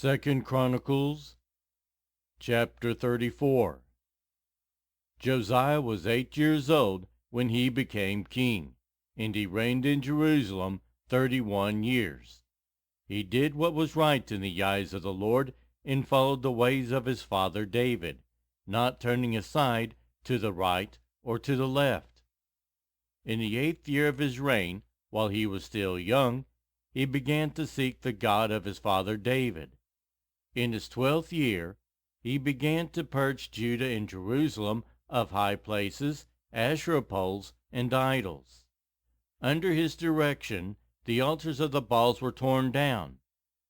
Second Chronicles chapter 34. Josiah was 8 years old when he became king, and he reigned in Jerusalem 31 years. He did what was right in the eyes of the Lord, and followed the ways of his father David, not turning aside to the right or to the left. In the 8th year of his reign, while he was still young, he began to seek the God of his father David. In his 12th year, he began to purge Judah and Jerusalem of high places, Asherah poles, and idols. Under his direction, the altars of the Baals were torn down.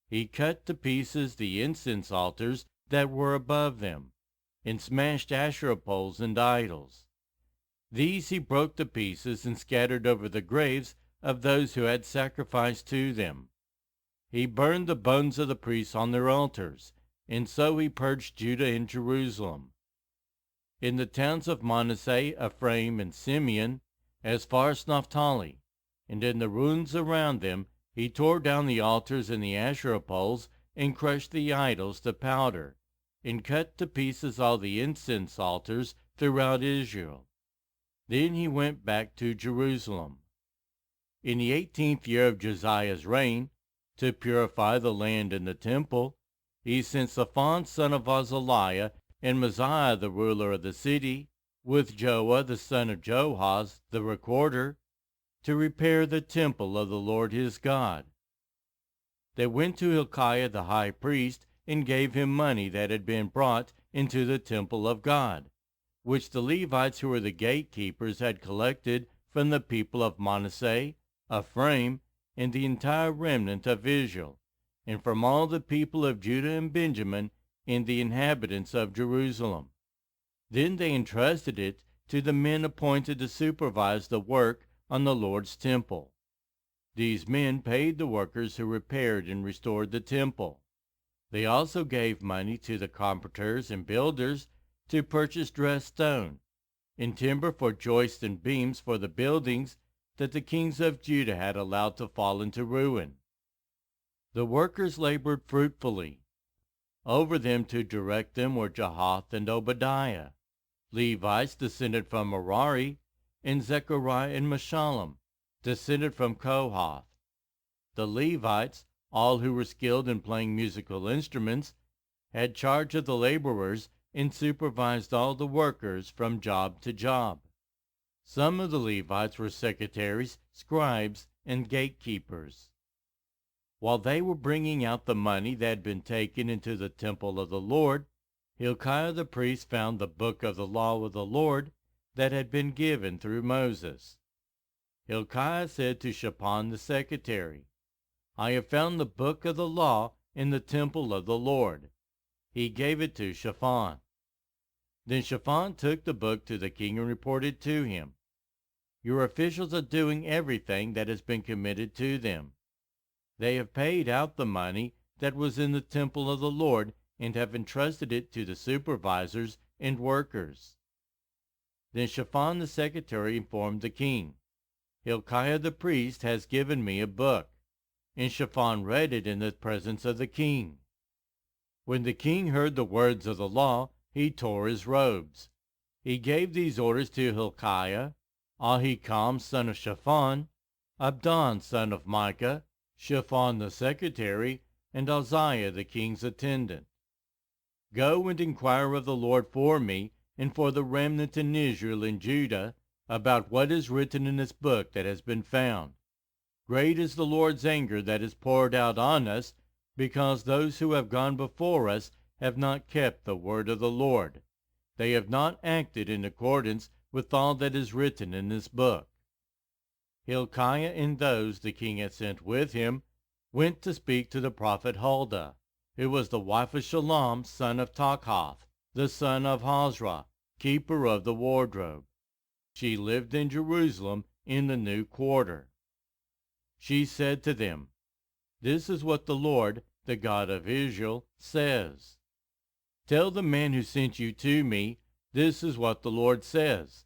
He cut to pieces the incense altars that were above them, and smashed Asherah poles and idols. These he broke to pieces and scattered over the graves of those who had sacrificed to them. He burned the bones of the priests on their altars, and so he purged Judah and Jerusalem. In the towns of Manasseh, Ephraim, and Simeon, as far as Naphtali, and in the ruins around them, he tore down the altars and the Asherah poles, and crushed the idols to powder, and cut to pieces all the incense altars throughout Israel. Then he went back to Jerusalem. In the 18th year of Josiah's reign, to purify the land and the temple, he sent Shaphan son of Azaliah and Mosiah the ruler of the city, with Joah the son of Joahaz the recorder, to repair the temple of the Lord his God. They went to Hilkiah the high priest, and gave him money that had been brought into the temple of God, which the Levites who were the gatekeepers had collected from the people of Manasseh, Ephraim, and the entire remnant of Israel, and from all the people of Judah and Benjamin, and the inhabitants of Jerusalem. Then they entrusted it to the men appointed to supervise the work on the Lord's temple. These men paid the workers who repaired and restored the temple. They also gave money to the carpenters and builders to purchase dressed stone, and timber for joists and beams for the buildings that the kings of Judah had allowed to fall into ruin. The workers labored fruitfully. Over them to direct them were Jahath and Obadiah, Levites descended from Merari, and Zechariah and Meshullam, descended from Kohath. The Levites, all who were skilled in playing musical instruments, had charge of the laborers and supervised all the workers from job to job. Some of the Levites were secretaries, scribes, and gatekeepers. While they were bringing out the money that had been taken into the temple of the Lord, Hilkiah the priest found the book of the law of the Lord that had been given through Moses. Hilkiah said to Shaphan the secretary, "I have found the book of the law in the temple of the Lord." He gave it to Shaphan. Then Shaphan took the book to the king and reported to him, "Your officials are doing everything that has been committed to them. They have paid out the money that was in the temple of the Lord and have entrusted it to the supervisors and workers." Then Shaphan the secretary informed the king, "Hilkiah the priest has given me a book." And Shaphan read it in the presence of the king. When the king heard the words of the law, he tore his robes. He gave these orders to Hilkiah, Ahikam son of Shaphan, Abdon son of Micah, Shaphan the secretary, and Uzziah the king's attendant. "Go and inquire of the Lord for me and for the remnant in Israel and Judah about what is written in this book that has been found. Great is the Lord's anger that is poured out on us, because those who have gone before us have not kept the word of the Lord. They have not acted in accordance with all that is written in this book." Hilkiah and those the king had sent with him went to speak to the prophet Huldah, who was the wife of Shallum son of Takhath, the son of Hazra, keeper of the wardrobe. She lived in Jerusalem in the new quarter. She said to them, "This is what the Lord, the God of Israel, says. Tell the man who sent you to me, this is what the Lord says.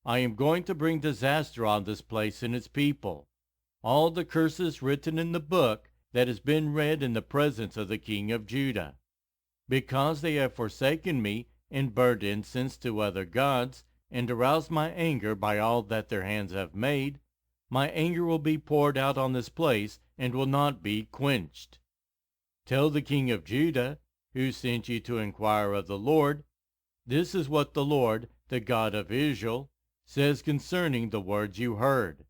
I am going to bring disaster on this place and its people. All the curses written in the book that has been read in the presence of the king of Judah. Because they have forsaken me and burned incense to other gods, and aroused my anger by all that their hands have made, my anger will be poured out on this place and will not be quenched. Tell the king of Judah, who sent you to inquire of the Lord, this is what the Lord, the God of Israel, says concerning the words you heard.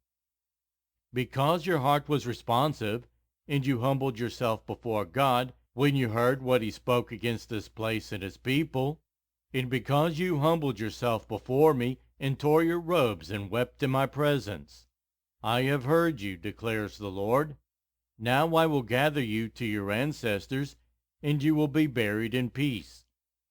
Because your heart was responsive, and you humbled yourself before God when you heard what he spoke against this place and its people, and because you humbled yourself before me and tore your robes and wept in my presence, I have heard you, declares the Lord. Now I will gather you to your ancestors, and you will be buried in peace.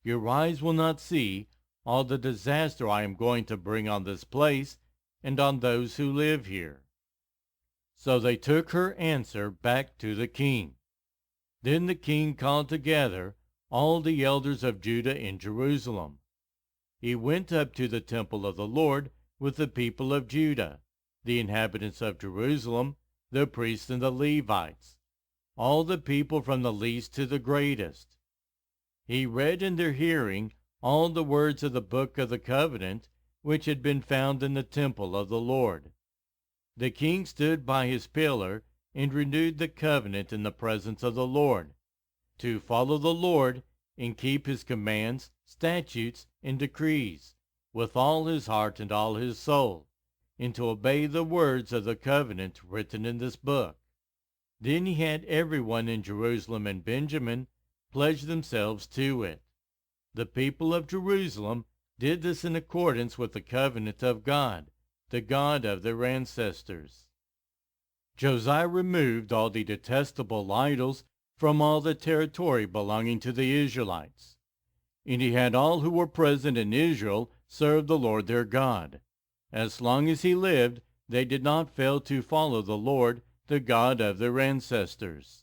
Your eyes will not see all the disaster I am going to bring on this place and on those who live here. So they took her answer back to the king. Then the king called together all the elders of Judah in Jerusalem. He went up to the temple of the Lord with the people of Judah, the inhabitants of Jerusalem, the priests and the Levites, all the people from the least to the greatest. He read in their hearing all the words of the book of the covenant which had been found in the temple of the Lord. The king stood by his pillar and renewed the covenant in the presence of the Lord, to follow the Lord and keep his commands, statutes, and decrees with all his heart and all his soul, and to obey the words of the covenant written in this book. Then he had everyone in Jerusalem and Benjamin pledge themselves to it. The people of Jerusalem did this in accordance with the covenant of God, the God of their ancestors. Josiah removed all the detestable idols from all the territory belonging to the Israelites, and he had all who were present in Israel serve the Lord their God. As long as he lived, they did not fail to follow the Lord, the God of their ancestors.